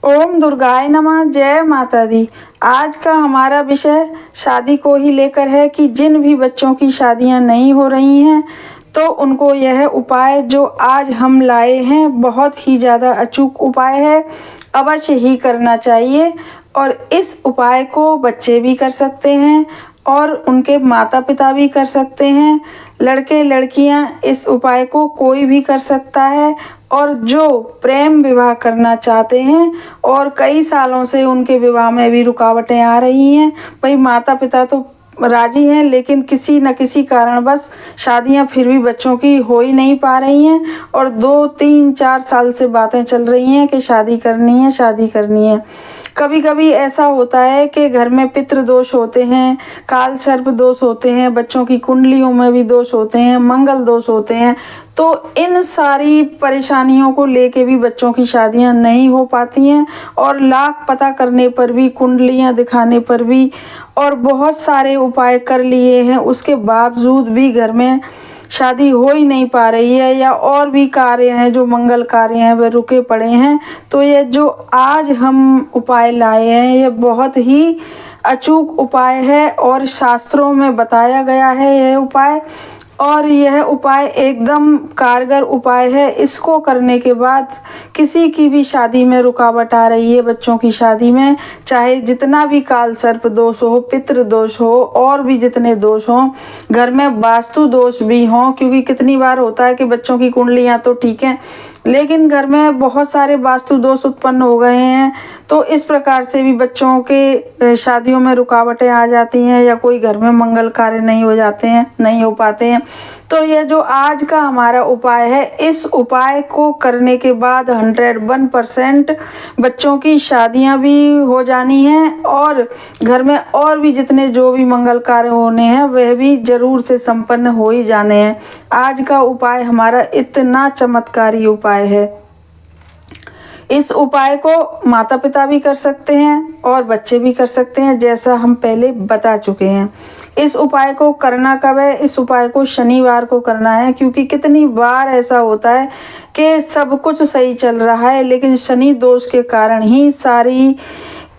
ओम दुर्गाय नमः। जय माता दी। आज का हमारा विषय शादी को ही लेकर है कि जिन भी बच्चों की शादियां नहीं हो रही हैं तो उनको यह उपाय जो आज हम लाए हैं बहुत ही ज़्यादा अचूक उपाय है, अवश्य ही करना चाहिए। और इस उपाय को बच्चे भी कर सकते हैं और उनके माता पिता भी कर सकते हैं। लड़के लड़कियां इस उपाय को कोई भी कर सकता है। और जो प्रेम विवाह करना चाहते हैं और कई सालों से उनके विवाह में भी रुकावटें आ रही हैं, भाई माता पिता तो राजी हैं लेकिन किसी न किसी कारणवश शादियां फिर भी बच्चों की हो ही नहीं पा रही हैं और 2 3 4 साल से बातें चल रही हैं कि शादी करनी है, शादी करनी है। कभी कभी ऐसा होता है कि घर में पितृ दोष होते हैं, काल सर्प दोष होते हैं, बच्चों की कुंडलियों में भी दोष होते हैं, मंगल दोष होते हैं। तो इन सारी परेशानियों को लेके भी बच्चों की शादियां नहीं हो पाती हैं और लाख पता करने पर भी, कुंडलियां दिखाने पर भी और बहुत सारे उपाय कर लिए हैं, उसके बावजूद भी घर में शादी हो ही नहीं पा रही है या और भी कार्य हैं जो मंगल कार्य हैं वे रुके पड़े हैं। तो ये जो आज हम उपाय लाए हैं ये बहुत ही अचूक उपाय है और शास्त्रों में बताया गया है यह उपाय। और यह उपाय एकदम कारगर उपाय है। इसको करने के बाद किसी की भी शादी में रुकावट आ रही है, बच्चों की शादी में, चाहे जितना भी काल सर्प दोष हो, पितृ दोष हो और भी जितने दोष हों, घर में वास्तु दोष भी हों, क्योंकि कितनी बार होता है कि बच्चों की कुंडलियां तो ठीक हैं लेकिन घर में बहुत सारे वास्तु दोष उत्पन्न हो गए हैं। तो इस प्रकार से भी बच्चों के शादियों में रुकावटें आ जाती हैं या कोई घर में मंगल कार्य नहीं हो जाते हैं, नहीं हो पाते हैं। तो यह जो आज का हमारा उपाय है, इस उपाय को करने के बाद 101% बच्चों की शादियां भी हो जानी हैं और घर में और भी जितने जो भी मंगल कार्य होने हैं वह भी जरूर से संपन्न हो ही जाने हैं। आज का उपाय हमारा इतना चमत्कारी उपाय है। इस उपाय को माता पिता भी कर सकते हैं और बच्चे भी कर सकते हैं, जैसा हम पहले बता चुके हैं। इस उपाय को करना कब है? इस उपाय को शनिवार को करना है, क्योंकि कितनी बार ऐसा होता है कि सब कुछ सही चल रहा है लेकिन शनि दोष के कारण ही सारी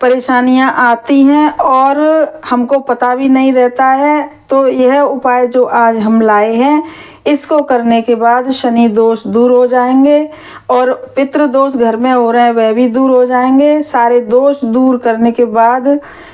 परेशानियां आती हैं और हमको पता भी नहीं रहता है। तो यह उपाय जो आज हम लाए हैं इसको करने के बाद शनि दोष दूर हो जाएंगे और पितृ दोष घर में हो रहे हैं वह भी दूर हो जाएंगे। सारे दोष दूर करने के बाद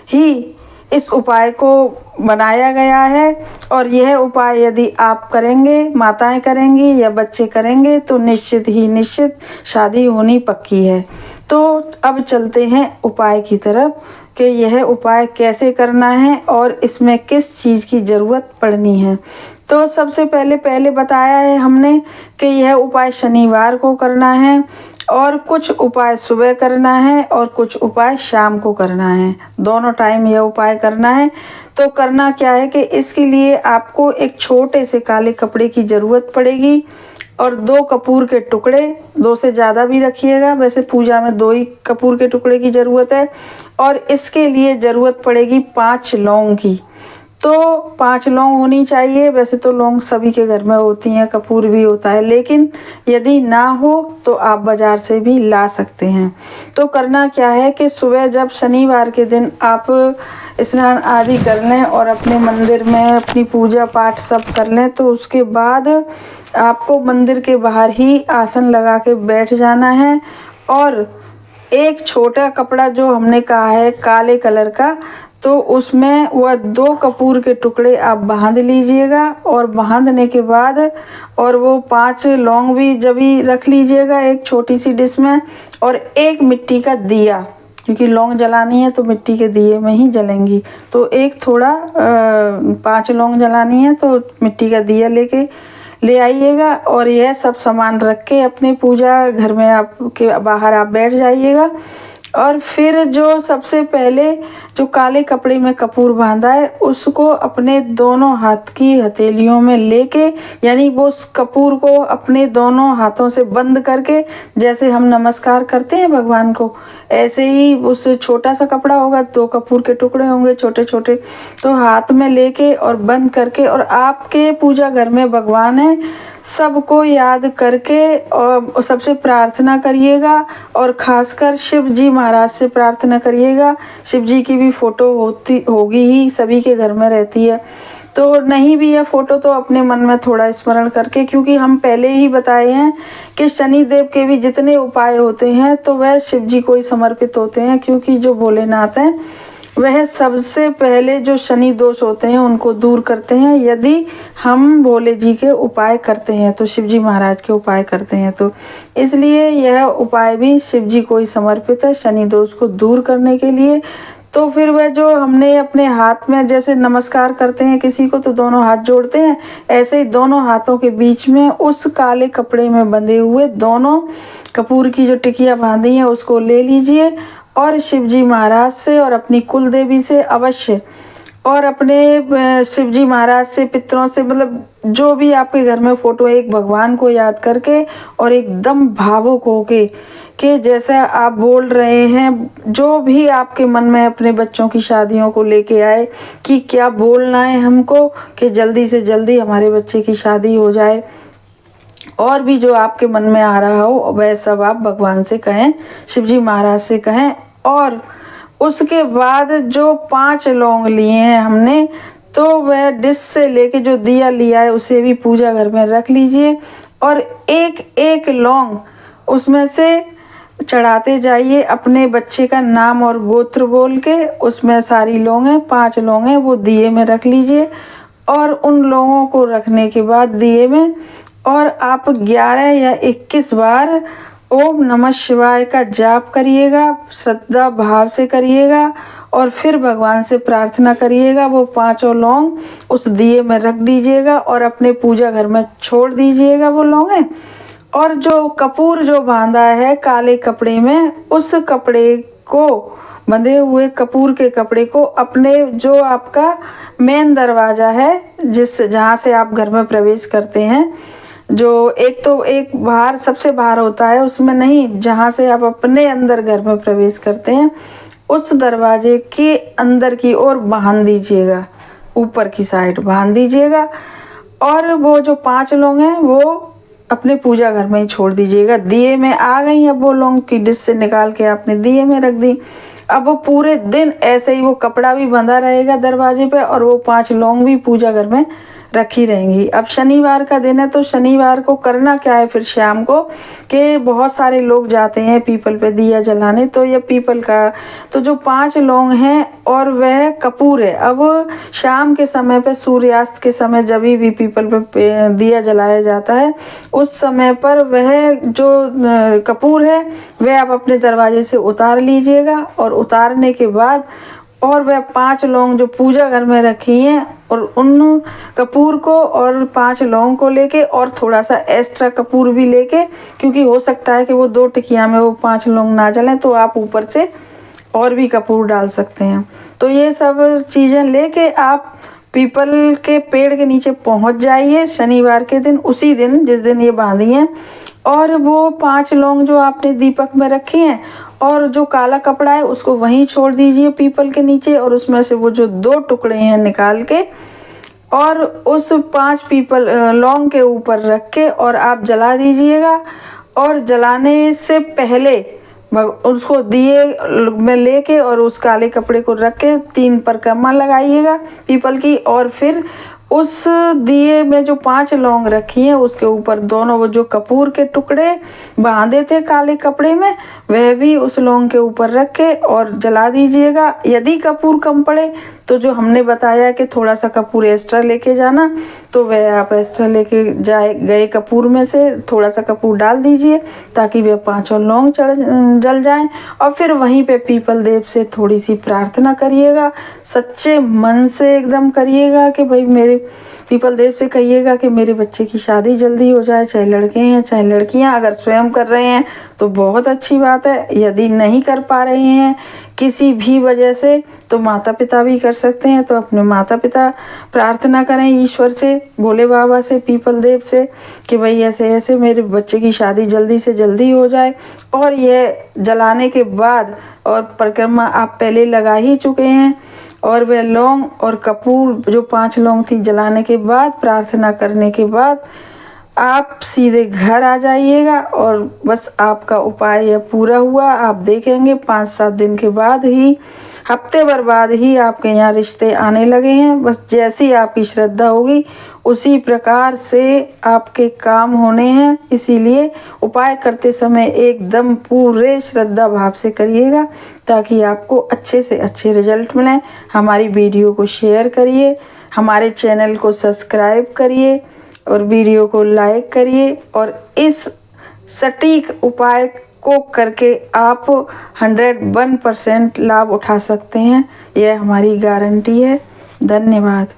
ही इस उपाय को बनाया गया है और यह उपाय यदि आप करेंगे, माताएं करेंगी या बच्चे करेंगे तो निश्चित ही निश्चित शादी होनी पक्की है। तो अब चलते हैं उपाय की तरफ कि यह उपाय कैसे करना है और इसमें किस चीज़ की ज़रूरत पड़नी है। तो सबसे पहले बताया है हमने कि यह उपाय शनिवार को करना है और कुछ उपाय सुबह करना है और कुछ उपाय शाम को करना है। दोनों टाइम यह उपाय करना है। तो करना क्या है कि इसके लिए आपको एक छोटे से काले कपड़े की ज़रूरत पड़ेगी और 2 कपूर के टुकड़े, 2 से ज़्यादा भी रखिएगा, वैसे पूजा में 2 ही कपूर के टुकड़े की ज़रूरत है। और इसके लिए ज़रूरत पड़ेगी 5 लौंग की। तो 5 लौंग होनी चाहिए। वैसे तो लौंग सभी के घर में होती हैं, कपूर भी होता है, लेकिन यदि ना हो तो आप बाज़ार से भी ला सकते हैं। तो करना क्या है कि सुबह जब शनिवार के दिन आप स्नान आदि कर लें और अपने मंदिर में अपनी पूजा पाठ सब कर लें, तो उसके बाद आपको मंदिर के बाहर ही आसन लगा के बैठ जाना है और एक छोटा कपड़ा जो हमने कहा है काले कलर का, तो उसमें वह 2 कपूर के टुकड़े आप बांध लीजिएगा और बांधने के बाद और वो 5 लौंग भी जब ही रख लीजिएगा एक छोटी सी डिश में और एक मिट्टी का दिया, क्योंकि लौंग जलानी है तो मिट्टी के दिए में ही जलेंगी। तो एक थोड़ा 5 लौंग जलानी है तो मिट्टी का दिया लेके ले आइएगा और यह सब सामान रख के अपने पूजा घर में आपके बाहर आप बैठ जाइएगा। और फिर जो सबसे पहले जो काले कपड़े में कपूर बांधा है उसको अपने दोनों हाथ की हथेलियों में लेके, यानी वो उस कपूर को अपने दोनों हाथों से बंद करके, जैसे हम नमस्कार करते हैं भगवान को, ऐसे ही उस छोटा सा कपड़ा होगा, 2 कपूर के टुकड़े होंगे छोटे छोटे, तो हाथ में लेके और बंद करके, और आपके पूजा घर में भगवान है सबको याद करके और सबसे प्रार्थना करिएगा और खासकर शिव जी महाराज से प्रार्थना करिएगा। शिव जी की भी फोटो होगी ही, सभी के घर में रहती है। तो नहीं भी है फोटो तो अपने मन में थोड़ा स्मरण करके, क्योंकि हम पहले ही बताए हैं कि शनि देव के भी जितने उपाय होते हैं तो वह शिव जी को ही समर्पित होते हैं, क्योंकि जो भोलेनाथ हैं वह सबसे पहले जो शनि दोष होते हैं उनको दूर करते हैं। यदि हम भोले जी के उपाय करते हैं तो, शिव जी महाराज के उपाय करते हैं तो, इसलिए यह उपाय भी शिव जी को ही समर्पित है शनि दोष को दूर करने के लिए। तो फिर वह जो हमने अपने हाथ में जैसे नमस्कार करते हैं किसी को तो दोनों हाथ जोड़ते हैं, ऐसे ही दोनों हाथों के बीच में उस काले कपड़े में बंधे हुए दोनों कपूर की जो टिकिया बांधी है उसको ले लीजिए और शिव जी महाराज से और अपनी कुल देवी से अवश्य, और अपने शिव जी महाराज से, पितरों से, मतलब जो भी आपके घर में फोटो, एक भगवान को याद करके और एकदम भावुक होके कि जैसा आप बोल रहे हैं, जो भी आपके मन में अपने बच्चों की शादियों को लेके आए कि क्या बोलना है हमको कि जल्दी से जल्दी हमारे बच्चे की शादी हो जाए, और भी जो आपके मन में आ रहा हो वह सब आप भगवान से कहें, शिव जी महाराज से कहें। और उसके बाद जो 5 लौंग लिए हैं हमने, तो वह डिश से लेके जो दिया लिया है उसे भी पूजा घर में रख लीजिए और एक एक लौंग उसमें से चढ़ाते जाइए अपने बच्चे का नाम और गोत्र बोल के। उसमें सारी लौंगें, 5 लौंगें वो दिए में रख लीजिए और उन लौंगों को रखने के बाद दिए में और आप 11 या 21 बार ओम नमः शिवाय का जाप करिएगा, श्रद्धा भाव से करिएगा और फिर भगवान से प्रार्थना करिएगा। वो 5 लौंग उस दिए में रख दीजिएगा और अपने पूजा घर में छोड़ दीजिएगा वो लौंगें। और जो कपूर जो बांधा है काले कपड़े में, उस कपड़े को, बंधे हुए कपूर के कपड़े को अपने जो आपका मेन दरवाज़ा है, जहाँ से आप घर में प्रवेश करते हैं, जो एक बाहर सबसे बाहर होता है उसमें नहीं, जहाँ से आप अपने अंदर घर में प्रवेश करते हैं उस दरवाजे के अंदर की ओर बांध दीजिएगा, ऊपर की साइड बांध दीजिएगा। और वो जो 5 लौंग हैं वो अपने पूजा घर में ही छोड़ दीजिएगा। दिए में आ गई, अब वो लौंग की डिश से निकाल के आपने दिए में रख दी। अब वो पूरे दिन ऐसे ही वो कपड़ा भी बंधा रहेगा दरवाजे पे और वो 5 लौंग भी पूजा घर में रखी रहेंगी। अब शनिवार का दिन है तो शनिवार को करना क्या है, फिर शाम को कि बहुत सारे लोग जाते हैं पीपल पे दिया जलाने, तो ये पीपल का तो जो 5 लौंग हैं और वह कपूर है, अब शाम के समय पे सूर्यास्त के समय जब भी पीपल पे दिया जलाया जाता है उस समय पर वह जो कपूर है वह आप अपने दरवाजे से उतार लीजिएगा। और उतारने के बाद और वह 5 लौंग जो पूजा घर में रखी हैं और उन कपूर को और 5 लौंग को लेके और थोड़ा सा एक्स्ट्रा कपूर भी लेके, क्योंकि हो सकता है कि वो 2 टिकिया में वो 5 लौंग ना जलें तो आप ऊपर से और भी कपूर डाल सकते हैं। तो ये सब चीज़ें लेके आप पीपल के पेड़ के नीचे पहुंच जाइए शनिवार के दिन, उसी दिन जिस दिन ये बांधी हैं, और वो 5 लौंग जो आपने दीपक में रखे हैं और जो काला कपड़ा है उसको वहीं छोड़ दीजिए पीपल के नीचे, और उसमें से वो जो 2 टुकड़े हैं निकाल के और उस 5 पीपल लौंग के ऊपर रख के और आप जला दीजिएगा। और जलाने से पहले उसको दिए में लेके और उस काले कपड़े को रख के 3 परिक्रमा लगाइएगा पीपल की, और फिर उस दिए में जो 5 लौंग रखी हैं उसके ऊपर दोनों वो जो कपूर के टुकड़े बांधे थे काले कपड़े में वह भी उस लौंग के ऊपर रख के और जला दीजिएगा। यदि कपूर कम पड़े तो जो हमने बताया कि थोड़ा सा कपूर एक्स्ट्रा लेके जाना, तो वह आप एक्स्ट्रा लेके गए कपूर में से थोड़ा सा कपूर डाल दीजिए ताकि वह 5 लौंग जल जाएं। और फिर वहीं पे पीपल देव से थोड़ी सी प्रार्थना करिएगा, सच्चे मन से एकदम करिएगा कि भाई मेरे पीपल देव से कहिएगा कि मेरे बच्चे की शादी जल्दी हो जाए, चाहे लड़के हैं चाहे लड़कियां। अगर स्वयं कर रहे हैं तो बहुत अच्छी बात है, यदि नहीं कर पा रहे हैं किसी भी वजह से तो माता पिता भी कर सकते हैं। तो अपने माता पिता प्रार्थना करें ईश्वर से, भोले बाबा से, पीपल देव से कि भाई ऐसे ऐसे मेरे बच्चे की शादी जल्दी से जल्दी हो जाए। और यह जलाने के बाद और परिक्रमा आप पहले लगा ही चुके हैं, और वह लौंग और कपूर जो 5 लौंग थी जलाने के बाद प्रार्थना करने के बाद आप सीधे घर आ जाइएगा और बस आपका उपाय यह पूरा हुआ। आप देखेंगे 5-7 दिन के बाद ही, हफ्ते भर बाद ही आपके यहाँ रिश्ते आने लगे हैं। बस जैसी आपकी श्रद्धा होगी उसी प्रकार से आपके काम होने हैं। इसीलिए उपाय करते समय एकदम पूरे श्रद्धा भाव से करिएगा ताकि आपको अच्छे से अच्छे रिजल्ट मिलें। हमारी वीडियो को शेयर करिए, हमारे चैनल को सब्सक्राइब करिए और वीडियो को लाइक करिए और इस सटीक उपाय को करके आप 101% लाभ उठा सकते हैं। यह हमारी गारंटी है। धन्यवाद।